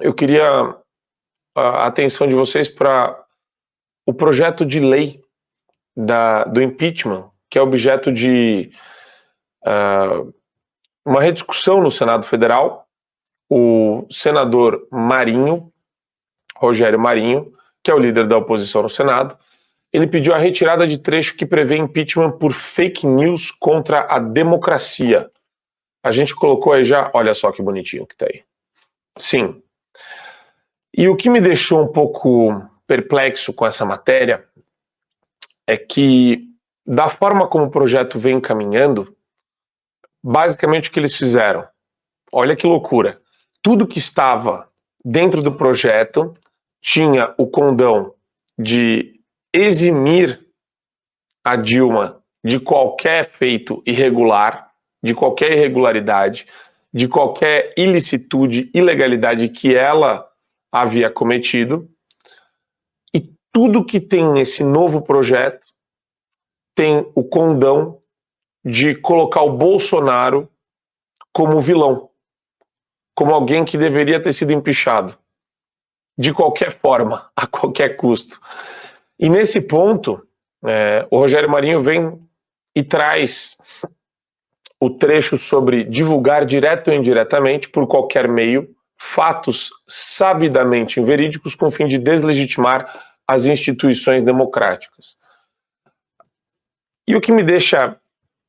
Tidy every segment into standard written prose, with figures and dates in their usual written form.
eu queria a atenção de vocês para o projeto de lei do impeachment, que é objeto de uma rediscussão no Senado Federal. O senador Marinho, Rogério Marinho, que é o líder da oposição no Senado, ele pediu a retirada de trecho que prevê impeachment por fake news contra a democracia. A gente colocou aí já, olha só que bonitinho que tá aí. Sim. E o que me deixou um pouco perplexo com essa matéria é que, da forma como o projeto vem caminhando, basicamente o que eles fizeram, olha que loucura, tudo que estava dentro do projeto tinha o condão de eximir a Dilma de qualquer feito irregular, de qualquer irregularidade, de qualquer ilicitude, ilegalidade que ela havia cometido. E tudo que tem nesse novo projeto tem o condão de colocar o Bolsonaro como vilão, como alguém que deveria ter sido empichado, de qualquer forma, a qualquer custo. E nesse ponto, o Rogério Marinho vem e traz o trecho sobre divulgar direto ou indiretamente, por qualquer meio, fatos sabidamente inverídicos com o fim de deslegitimar as instituições democráticas. E o que me deixa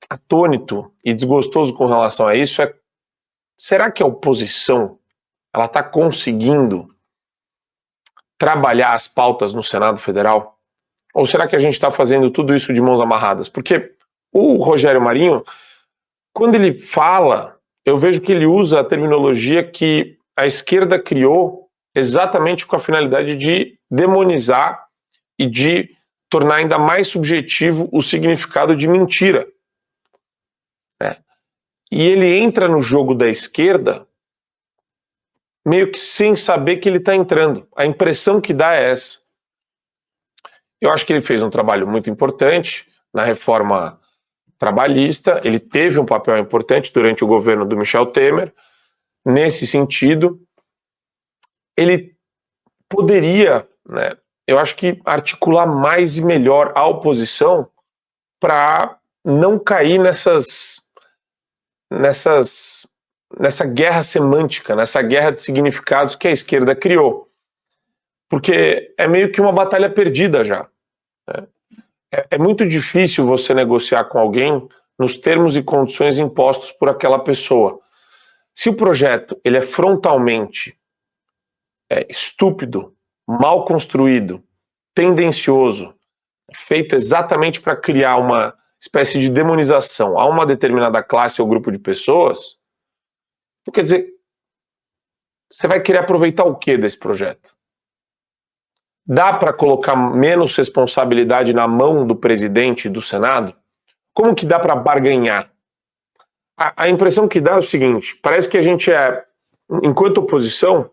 atônito e desgostoso com relação a isso é: será que a oposição ela está conseguindo trabalhar as pautas no Senado Federal? Ou será que a gente está fazendo tudo isso de mãos amarradas? Porque o Rogério Marinho, quando ele fala, eu vejo que ele usa a terminologia que a esquerda criou exatamente com a finalidade de demonizar e de tornar ainda mais subjetivo o significado de mentira. E ele entra no jogo da esquerda meio que sem saber que ele está entrando. A impressão que dá é essa. Eu acho que ele fez um trabalho muito importante na reforma trabalhista, ele teve um papel importante durante o governo do Michel Temer. Nesse sentido, ele poderia, eu acho que articular mais e melhor a oposição para não cair nessa guerra semântica, nessa guerra de significados que a esquerda criou. Porque é meio que uma batalha perdida já. É muito difícil você negociar com alguém nos termos e condições impostos por aquela pessoa. Se o projeto ele é frontalmente estúpido, mal construído, tendencioso, feito exatamente para criar uma espécie de demonização a uma determinada classe ou grupo de pessoas, quer dizer, você vai querer aproveitar o que desse projeto? Dá para colocar menos responsabilidade na mão do presidente e do Senado? Como que dá para barganhar? A impressão que dá é o seguinte: parece que a gente enquanto oposição,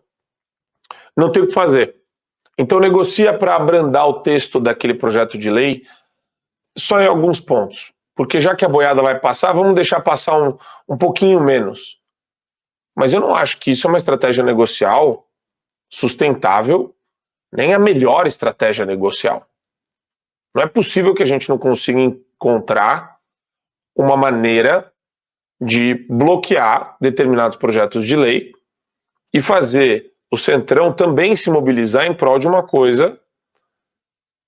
não tem o que fazer. Então negocia para abrandar o texto daquele projeto de lei só em alguns pontos. Porque já que a boiada vai passar, vamos deixar passar um pouquinho menos. Mas eu não acho que isso é uma estratégia negocial sustentável, nem a melhor estratégia negocial. Não é possível que a gente não consiga encontrar uma maneira de bloquear determinados projetos de lei e fazer o Centrão também se mobilizar em prol de uma coisa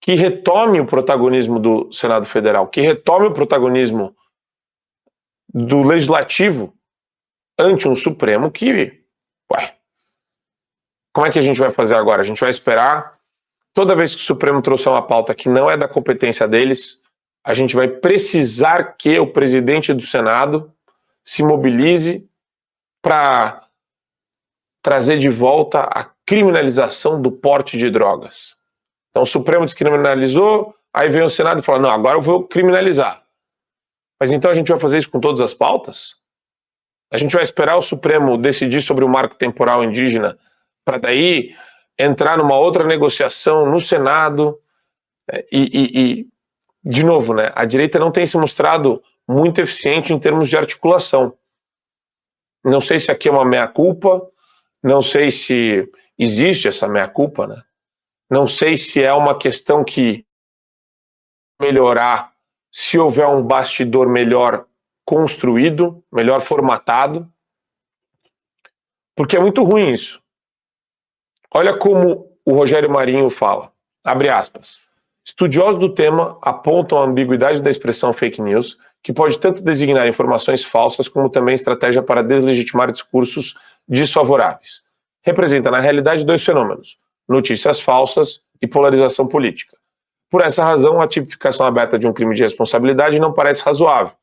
que retome o protagonismo do Senado Federal, que retome o protagonismo do Legislativo ante um Supremo que, como é que a gente vai fazer agora? A gente vai esperar, toda vez que o Supremo trouxer uma pauta que não é da competência deles, a gente vai precisar que o presidente do Senado se mobilize para trazer de volta a criminalização do porte de drogas. Então o Supremo descriminalizou, aí vem o Senado e fala: não, agora eu vou criminalizar. Mas então a gente vai fazer isso com todas as pautas? A gente vai esperar o Supremo decidir sobre o marco temporal indígena para daí entrar numa outra negociação no Senado? De novo, a direita não tem se mostrado muito eficiente em termos de articulação. Não sei se aqui é uma meia-culpa, Não sei se existe essa meia-culpa, né? Não sei se é uma questão que melhorar se houver um bastidor melhor construído, melhor formatado, porque é muito ruim isso. Olha como o Rogério Marinho fala, abre aspas, estudiosos do tema apontam a ambiguidade da expressão fake news, que pode tanto designar informações falsas como também estratégia para deslegitimar discursos desfavoráveis. Representa na realidade dois fenômenos, notícias falsas e polarização política. Por essa razão, a tipificação aberta de um crime de responsabilidade não parece razoável,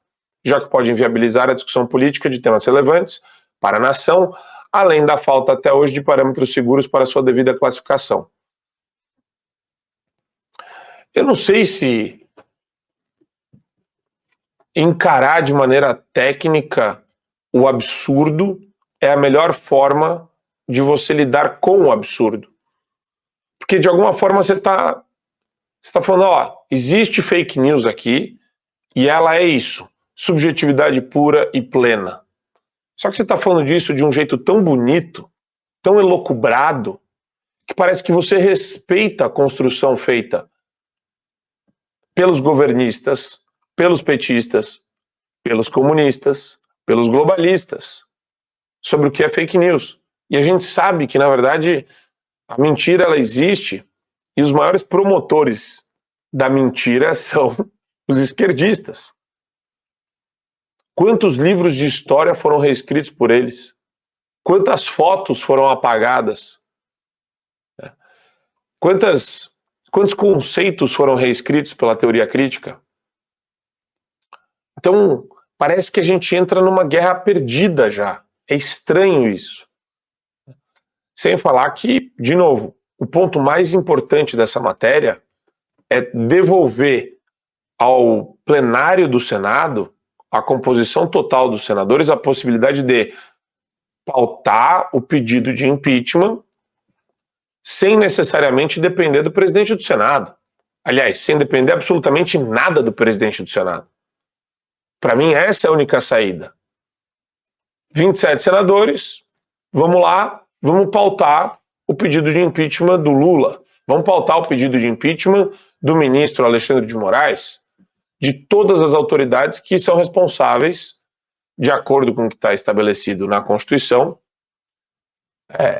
já que pode inviabilizar a discussão política de temas relevantes para a nação, além da falta até hoje de parâmetros seguros para sua devida classificação. Eu não sei se encarar de maneira técnica o absurdo é a melhor forma de você lidar com o absurdo. Porque de alguma forma você está falando, ó, existe fake news aqui e ela é isso, subjetividade pura e plena. Só que você está falando disso de um jeito tão bonito, tão elocubrado, que parece que você respeita a construção feita pelos governistas, pelos petistas, pelos comunistas, pelos globalistas, sobre o que é fake news. E a gente sabe que, na verdade, a mentira ela existe e os maiores promotores da mentira são os esquerdistas. Quantos livros de história foram reescritos por eles? Quantas fotos foram apagadas? Quantos conceitos foram reescritos pela teoria crítica? Então, parece que a gente entra numa guerra perdida já. É estranho isso. Sem falar que, de novo, o ponto mais importante dessa matéria é devolver ao plenário do Senado, a composição total dos senadores, a possibilidade de pautar o pedido de impeachment sem necessariamente depender do presidente do Senado. Aliás, sem depender absolutamente nada do presidente do Senado. Para mim, essa é a única saída. 27 senadores, vamos lá, vamos pautar o pedido de impeachment do Lula. Vamos pautar o pedido de impeachment do ministro Alexandre de Moraes, de todas as autoridades que são responsáveis, de acordo com o que está estabelecido na Constituição,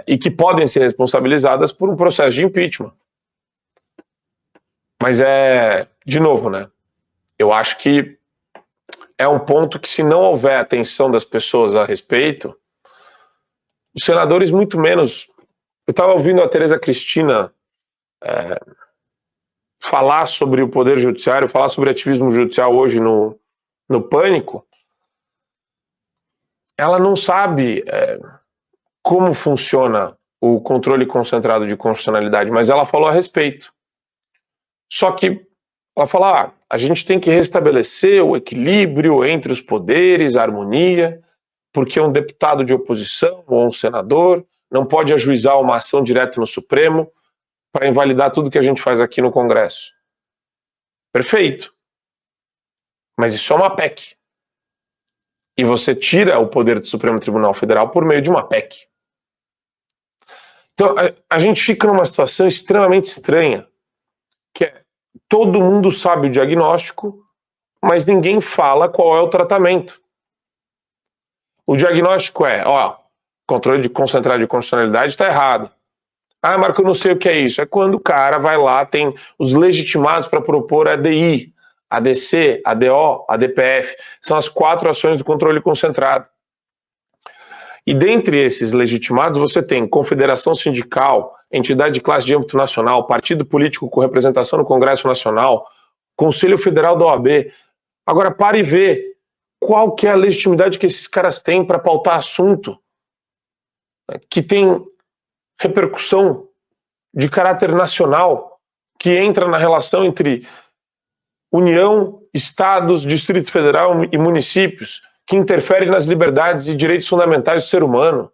e que podem ser responsabilizadas por um processo de impeachment. Mas de novo, né? Eu acho que é um ponto que, se não houver atenção das pessoas a respeito, os senadores muito menos... Eu estava ouvindo a Tereza Cristina falar sobre o Poder Judiciário, falar sobre ativismo judicial hoje no Pânico. Ela não sabe como funciona o controle concentrado de constitucionalidade, mas ela falou a respeito. Só que ela fala, a gente tem que restabelecer o equilíbrio entre os poderes, a harmonia, porque um deputado de oposição ou um senador não pode ajuizar uma ação direta no Supremo para invalidar tudo que a gente faz aqui no Congresso. Perfeito. Mas isso é uma PEC. E você tira o poder do Supremo Tribunal Federal por meio de uma PEC. Então, a gente fica numa situação extremamente estranha, que é, todo mundo sabe o diagnóstico, mas ninguém fala qual é o tratamento. O diagnóstico é, controle concentrado de constitucionalidade está errado. Marco, eu não sei o que é isso. É quando o cara vai lá, tem os legitimados para propor ADI, ADC, ADO, ADPF. São as 4 ações do controle concentrado. E dentre esses legitimados, você tem confederação sindical, entidade de classe de âmbito nacional, partido político com representação no Congresso Nacional, Conselho Federal da OAB. Agora, pare e vê qual que é a legitimidade que esses caras têm para pautar assunto que tem repercussão de caráter nacional, que entra na relação entre União, Estados, Distrito Federal e municípios, que interfere nas liberdades e direitos fundamentais do ser humano,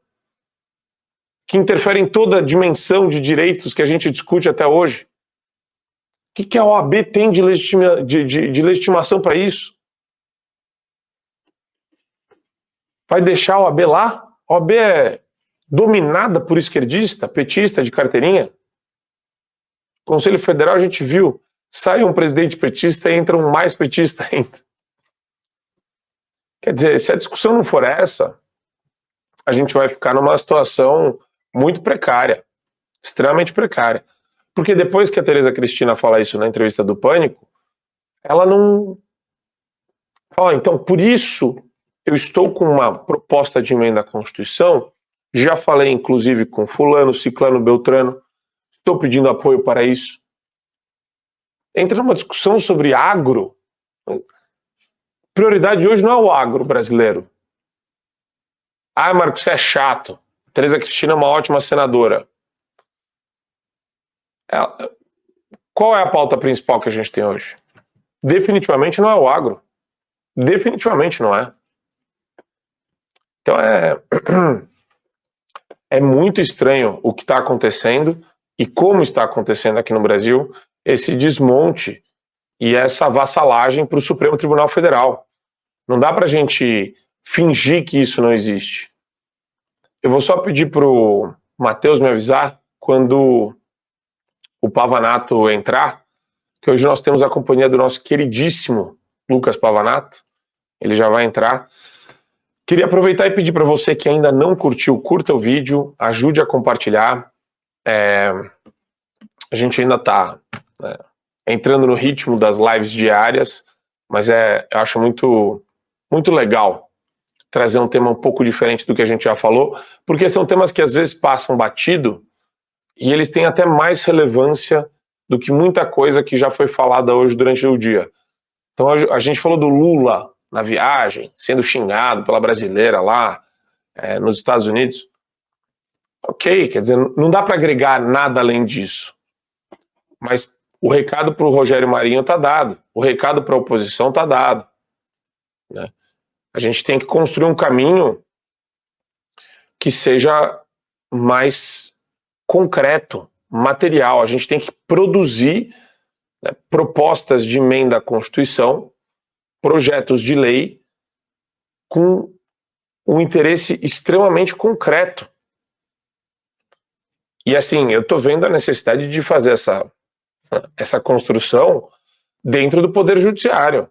que interfere em toda a dimensão de direitos que a gente discute até hoje. O que a OAB tem de legitimação para isso? Vai deixar a OAB lá? A OAB é dominada por esquerdista, petista de carteirinha. Conselho Federal, a gente viu, sai um presidente petista e entra um mais petista ainda. Quer dizer, se a discussão não for essa, a gente vai ficar numa situação muito precária, extremamente precária. Porque depois que a Tereza Cristina fala isso na entrevista do Pânico, ela não fala, então, por isso eu estou com uma proposta de emenda à Constituição, já falei inclusive com fulano, ciclano, beltrano, estou pedindo apoio para isso. Entra numa discussão sobre agro. Prioridade hoje não é o agro brasileiro. Ah, Marcos, você é chato. Tereza Cristina é uma ótima senadora. Qual é a pauta principal que a gente tem hoje? Definitivamente não é o agro. Definitivamente não é. Então é muito estranho o que está acontecendo e como está acontecendo aqui no Brasil esse desmonte e essa vassalagem para o Supremo Tribunal Federal. Não dá para a gente fingir que isso não existe. Eu vou só pedir para o Matheus me avisar quando o Pavanato entrar, que hoje nós temos a companhia do nosso queridíssimo Lucas Pavanato. Ele já vai entrar. Queria aproveitar e pedir para você que ainda não curtiu, curta o vídeo, ajude a compartilhar. A gente ainda está entrando no ritmo das lives diárias, mas eu acho muito legal trazer um tema um pouco diferente do que a gente já falou, porque são temas que às vezes passam batido e eles têm até mais relevância do que muita coisa que já foi falada hoje durante o dia. Então a gente falou do Lula na viagem, sendo xingado pela brasileira lá nos Estados Unidos. Ok, quer dizer, não dá para agregar nada além disso. Mas o recado para o Rogério Marinho está dado, o recado para a oposição está dado, né? A gente tem que construir um caminho que seja mais concreto, material. A gente tem que produzir propostas de emenda à Constituição, projetos de lei com um interesse extremamente concreto. E assim, eu estou vendo a necessidade de fazer essa construção dentro do Poder Judiciário,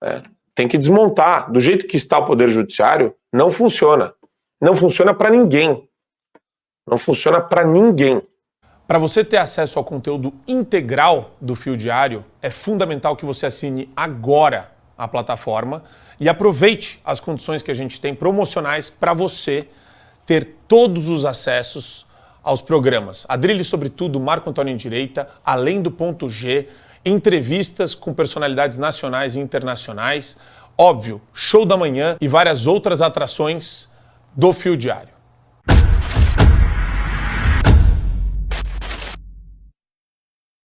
né? Tem que desmontar. Do jeito que está o Poder Judiciário, não funciona. Não funciona para ninguém. Não funciona para ninguém. Para você ter acesso ao conteúdo integral do Fio Diário, é fundamental que você assine agora a plataforma e aproveite as condições que a gente tem promocionais para você ter todos os acessos aos programas. A Drille sobre Tudo, Marco Antônio em Direita, Além do Ponto G, entrevistas com personalidades nacionais e internacionais, óbvio, Show da Manhã e várias outras atrações do Fio Diário.